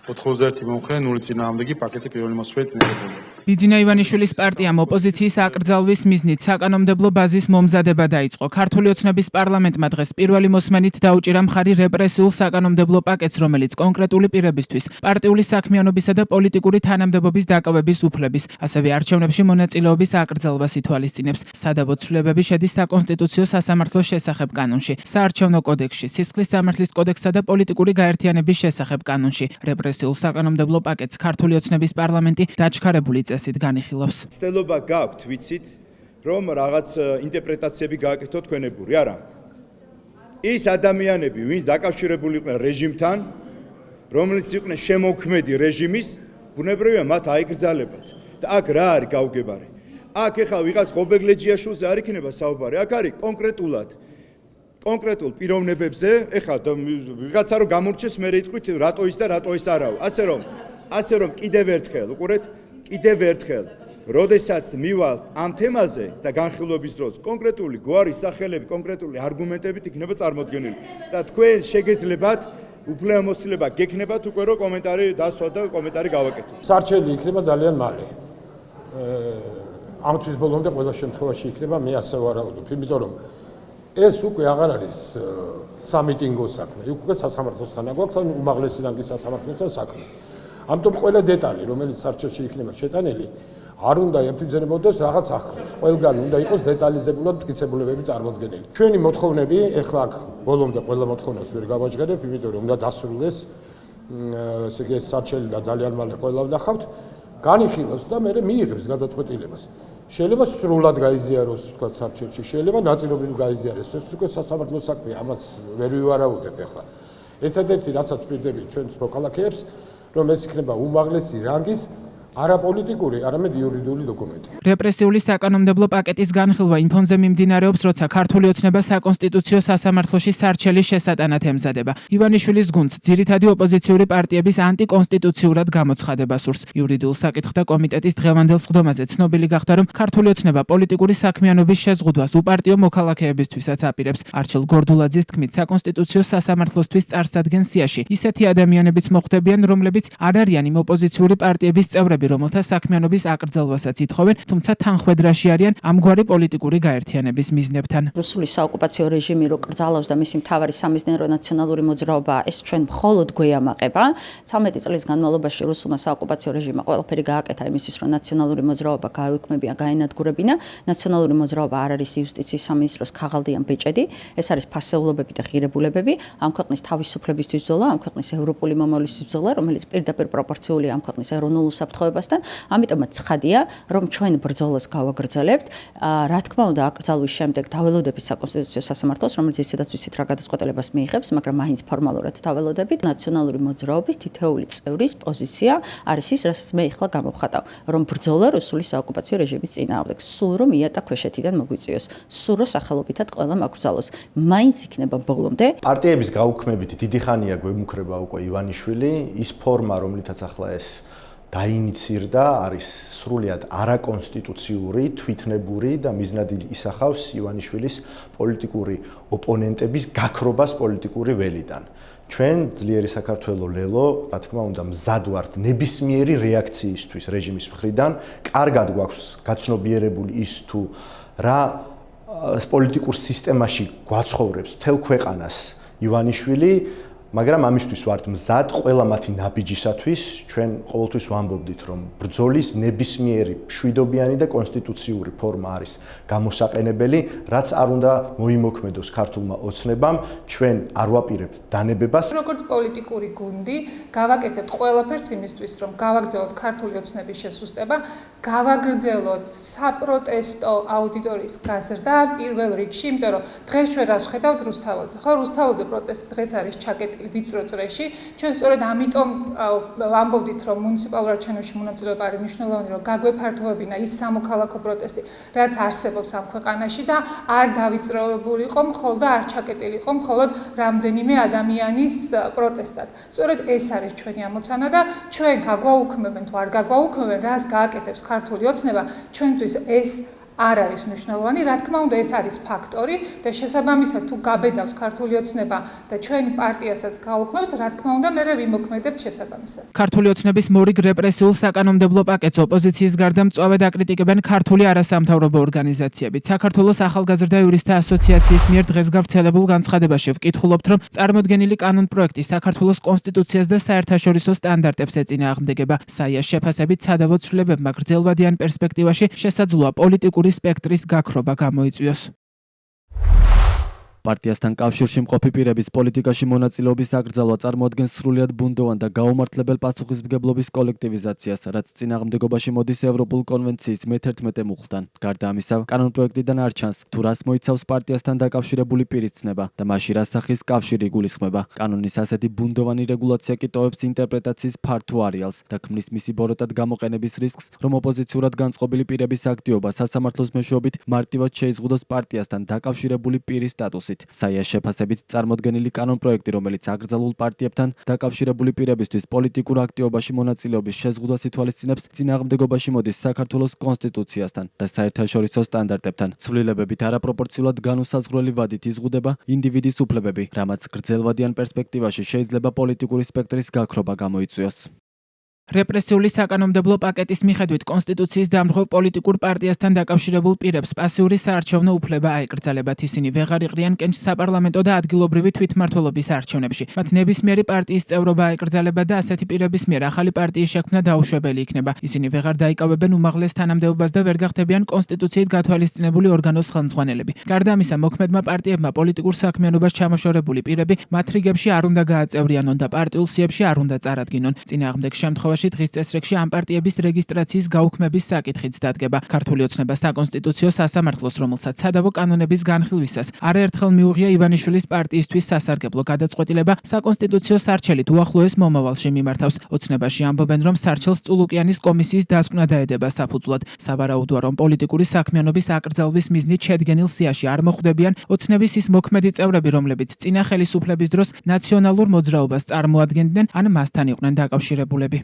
91 მომხრე 0 წინააღმდეგი პაკეტი პირველი მოსვლით მიღებულია. ბიძინა ივანიშვილის პარტიამ ოპოზიციის აკრძალვის მიზნით საკანონმდებლო ბაზის მომზადება დაიწყო. ქართული ოცნების პარლამენტმა დღეს პირველი მოსმენით დაუჭირა მხარი რეპრესიულ საკანონმდებლო პაკეტს, რომელიც კონკრეტული პირებისთვის პარტიული საქმიანობისა და პოლიტიკური თანამდებობის დაკავების უფლების, ასევე არჩევნებში მონაწილეობის აკრძალვას ითვალისწინებს. სადავო ცვლილებები შედის საკონსტიტუციო სასამართლოს შესახებ კანონში, საარჩევნო კოდექსში, სისხლის სამართლის კოდექსსა და პოლიტიკური გაერთიანების შესახებ კანონში. რეპრესიულ საკანონმდებლო პაკეტს ქართული ოცნების პარლამენტი დაჩქარებული წესით განიხილავს. ცდილობა გაქვთ, ვიცით, რომ რაღაც ინტერპრეტაციები გააკეთოთ თქვენებური, არა. ის ადამიანები, ვინც დაკავშირებული იყვნენ რეჟიმთან, რომელიც იყვნენ შემოქმედი რეჟიმის, ბუნებრივია მათ აიგრძალებათ. და აქ რა არის გაუგებარი? აქ ეხლა ვიღაც ღობეგლეჯიაშვილზე არ იქნება საუბარი, აქ არის კონკრეტულ პიროვნებებზე, ეხლა ვიღაცა რომ გამორჩეს, მე იტყვით რატო ის და რატო ის არაო. ასე რომ კიდევ ერთხელ, როდესაც მივალთ ამ თემაზე და განხილვების დროს კონკრეტული გვარი სახელები, კონკრეტული არგუმენტებით იქნება წარმოდგენილი და თქვენ შეგეძლებათ უფლებამოსილება გექნებათ უკვე რომ კომენტარი დასვა და კომენტარი გავაკეთოთ. სარჩელი იქნება ძალიან მალე. ამ თვის ბოლომდე ყველა შემთხვევაში იქნება, მე ასე ვარაუდობ, იმიტომ რომ ეს უკვე აღარ არის სამიტინგო საქმე, უკვე სასამართლოსთან გვაქვს, ან უმაღლესიდან კი სასამართლოსთან საქმე. ამიტომ ყველა დეტალი, რომელიც სარჩელში იქნება შეტანილი, არ უნდა ეფუძნებოდეს რაღაც ახლოს. ყველგან უნდა იყოს დეტალიზებულად მტკიცებულებები წარმოდგენილი. ჩვენი მოთხოვნები, ეხლა აქ ბოლომდე ყველა მოთხოვნას ვერ გავაჟღერებ, იმიტომ რომ უნდა დასრულდეს ესე იგი სარჩელი და ძალიან მალე ყველა ვნახავთ, განიხილოს და მე მიიღებს გადაწყვეტილებას. შეიძლება სრულად გაიზიაროს, თქვა სარჩელში, შეიძლება ნაწილობრივ გაიზიაროს. ეს უკვე სასამართლო საქმეა, ამას ვერ ვივარაუდებ ეხლა. ერთადერთი რასაც პირდები ჩვენს მოქალაქეებს, რომ ეს იქნება უმაღლესი რანგის არაპოლიტიკური, არამედ იურიდიული დოკუმენტი. რეპრესიული საკანონმდებლო პაკეტის განხილვა იმ ფონზე მიმდინარეობს, როცა ქართული ოცნება საკონსტიტუციო სასამართლოში სარჩელის შესატანად ემზადება. ივანიშვილის გუნდს ძირითადი ოპოზიციური პარტიების ანტიკონსტიტუციურად გამოცხადება სურს. იურიდიულ საკითხთა კომიტეტის დღევანდელ სხდომაზე ცნობილი გახდა, რომ ქართული ოცნება პოლიტიკური საქმიანობის შეზღუდვას უპარტიო მოქალაქეებისთვისაც აპირებს. არჩილ გორდულაძის თქმით, საკონსტიტუციო სასამართლოსთვის წარსადგენს სიაში ისეთი ადამიანებიც მოხვდებიან, რომლებიც არ არიან იმ ოპოზიციური პარტიების წევრები, რომელთა საქმიანობის აკრძალვასაც ითხოვენ, თუმცა თანხვედრაში არიან ამგვარი პოლიტიკური გაერთიანების მიზნებთან. რუსული საოკუპაციო რეჟიმი რო კრძალავს და მისი მთავარი სამიზნერო ნაციონალური მოძრაობა, ეს ჩვენ მხოლოდ გვეამაყება. 13 წლის განმავლობაში რუსულმა საოკუპაციო რეჟიმმა ყველაფერი გააკეთა იმისთვის, რომ ნაციონალური მოძრაობა გააუქმებინა, გაენადგურებინა. ნაციონალური მოძრაობა არ არის იუსტიციის სამინისტროს ქაღალდიან ბეჭედი, ეს არის ფასეულობები და ღირებულებები, ამ ქვეყნის თავისუფლებისთვის ბრძოლა, ამ ქვეყნის ევროპული მომავლისთვის ბრძოლა, რომელიც პირდაპირ პროპორციულია ამ ქვეყნის ეროვნულ საფრთხეებასთან. ამიტომაც ცხადია, რომ ჩვენ ბრძოლას გავაგრძელებთ. რა თქმა უნდა, აკრძალვის შემდეგ დაველოდებით საკონსტიტუციო სასამართლოს, რომელიც ისედაც ვიცით რა გადაწყვეტილებას მიიღებს, მაგრამ მაინც ფორმალურად დაველოდებით. ნაციონალური მოძრაობის თითოეული წევრის პოზიცია არის ის, რასაც მე ახლა გამოვხატავ, რომ ბრძოლა რუსული საოკუპაციო რეჟიმის წინააღმდეგ, სულ რომ იატა ქვეშეთიდან მოგვიწიოს, სულ რომ სახელობითად ყველამ აკრძალოს. მაინც იქნება ბოლომდე. პარტიების გაუქმებით დიდი ხანია გვემუქრება უკვე ივანიშვილი, ის ფორმა, რომლითაც ახლა ეს დაინიცირდა, არის სრულიად არაკონსტიტუციური, თვითნებური და მიზნად ისახავს ივანიშვილის პოლიტიკური ოპონენტების გაქრობას პოლიტიკური ველიდან. ჩვენ ძლიერი საქართველო ლელო, რა თქმა უნდა, მზად ვართ ნებისმიერი რეაქციისთვის რეჟიმის მხრიდან. კარგად გვაქვს გაცნობიერებული ის თუ რა პოლიტიკურ სისტემაში გვაცხოვრებს მთელ ქვეყანას ივანიშვილი, მაგრამ ამისთვის ვართ მზად ყველა მათი ნაბიჯისათვის. ჩვენ ყოველთვის ვამბობდით, რომ ბრძოლის ნებისმიერი მშვიდობიანი და კონსტიტუციური ფორმა არის გამოსაყენებელი, რაც არ უნდა მოიმოქმედოს ქართულმა ოცნებამ. ჩვენ არ ვაპირებთ დანებებას. როგორც პოლიტიკური გუნდი, გავაკეთებთ ყველაფერს იმისთვის, რომ გავაგრძელოთ ქართული ოცნების შესუსტება, გავაგრძელოთ საპროტესტო აუდიტორიის გაზრდა პირველ რიგში, იმიტომ რომ დღეს ჩვენ რას ვხედავთ რუსთაველზე. ხო, რუსთაველზე პროტესტი დღეს არის ჩაკეტილი ვიწრო წრეში. ჩვენ სწორედ ამიტომ ვამბობდით, რომ მუნიციპალურ არჩევნებში მონაწილეობა არის მნიშვნელოვანი, რომ გაგვეფართოვებინა ის სამოქალაქო პროტესტი, რაც არსებობს ამ ქვეყანაში და არ დავიწროებული იყო მხოლოდ და არ ჩაკეტილი იყო მხოლოდ რამდენიმე ადამიანის პროტესტად. სწორედ ეს არის ჩვენი ამოცანა და ჩვენ გაგვაუქმებენ თუ არ გაგვაუქმებენ, რას გააკეთებს ქართული ოცნება, ჩვენთვის ეს არ არის მნიშვნელოვანი. რა თქმა უნდა, ეს არის ფაქტორი და შესაბამისად თუ გაბედავს ქართული ოცნება და ჩვენი პარტიასაც გაუქმებს, რა თქმა უნდა, მე ვიმოქმედებთ შესაბამისად. ქართული ოცნების მორიგ რეპრესიულ საკანონმდებლო პაკეტს ოპოზიციის გარდა მწვავედ აკრიტიკებენ ქართული არასამთავრობო ორგანიზაციები. საქართველოს ახალგაზრდა იურისტთა ასოციაციის მიერ დღეს გავრცელებულ განცხადებაში ვკითხულობთ, რომ წარმოდგენილი კანონპროექტი საქართველოს კონსტიტუციას და საერთაშორისო სტანდარტებს ეწინააღმდეგება. საიას შეფასებით სადავო ცვლილებებმა გრძელვადიან პერსპექტივაში შესაძლოა პოლიტიკური სპექტრის გაქრობა გამოიწვიოს. პარტიასთან კავშირში მყოფი პირების პოლიტიკაში მონაწილეობის აკრძალვა წარმოადგენს სრულიად ბუნდოვან და გაუმართლებელ პასუხისმგებლობის კოლექტივიზაციას, რაც წინააღმდეგობაში მოდის ევროპულ კონვენციის მე-11 მუხლთან. გარდა ამისა, კანონპროექტიდან არ ჩანს, თუ რას მოიცავს პარტიასთან დაკავშირებული პირის ცნება და მასში რა სახის კავშირი იგულისხმება. კანონის ასეთი ბუნდოვანი რეგულაცია კი ტოვებს ინტერპრეტაციის ფართო არეალს და ქმნის მისი ბოროტად გამოყენების რისკს, რომ ოპოზიციურად განწყობილი პირების აქტივობა სასამართლოს მეშვეობით მარტივად შეიზღუდოს პარტიასთან დაკავშირებული პირის სტატუსით. საიას შეფასებით წარმოდგენილი კანონპროექტი, რომელიც აკრძალულ პარტიებთან დაკავშირებული პირებისთვის პოლიტიკურ აქტივობაში მონაწილეობის შეზღუდვას ითვალისწინებს, წინააღმდეგობაში მოდის საქართველოს კონსტიტუციასთან და საერთაშორისო სტანდარტებთან. ცვლილებებით არაპროპორციულად განუსაზღვრელი ვადით იზღუდება ინდივიდის უფლებები, რამაც გრძელვადიან პერსპექტივაში შეიძლება პოლიტიკური სპექტრის გაქრობა გამოიწვიოს. რეპრესიული საკანონმდებლო პაკეტის მიხედვით კონსტიტუციის დამრღვევ პოლიტიკურ პარტიასთან დაკავშირებულ პირებს პასიური საარჩევნო უფლება აეკრძალებათ. ისინი ვეღარ იყრიან კენჭს საპარლამენტო და ადგილობრივი თვითმმართველობის არჩევნებში. მათ ნებისმიერი პარტიის წევრობა აეკრძალებათ და ასეთი პირების მიერ ახალი პარტიის შექმნა დაუშვებელი იქნება. ისინი ვეღარ დაიკავებენ უმაღლეს თანამდებობას და ვერ გახდებიან კონსტიტუციით გათვალისწინებული ორგანოს ხელმძღვანელები. გარდა ამისა, მოქმედმა პარტიებმა პოლიტიკურ საქმიანობას ჩამოშორებული პირები მათ რიგებში არ უნდა გააწევრიანონ და პარტიულ სიებში არ უნდა წარადგინონ. წინააღმდეგ შემთხვევაში დღის წესრიგში ამ პარტიების რეგისტრაციის გაუქმების საკითხიც დადგება. ქართული ოცნება საკონსტიტუციო სასამართლოს, რომელსაც სადავო კანონების განხილვისას არაერთხელ მიუღია ივანიშვილის პარტიისთვის სასარგებლო გადაწყვეტილება, საკონსტიტუციო სარჩელით უახლოეს მომავალში მიმართავს. ოცნებაში ამბობენ, რომ სარჩელს წულუკიანის კომისიის დასკვნა დაედება საფუძვლად. სავარაუდოა, რომ პოლიტიკური საქმიანობის აკრძალვის მიზნით შედგენილ სიაში არ მოხვდებიან ოცნების ის მოქმედი წევრები, რომლებიც წინა ხელისუფლების დროს ნაციონალურ მოძრაობას წარმოადგენდნენ ან მასთან იყვნენ დაკავშირებულები.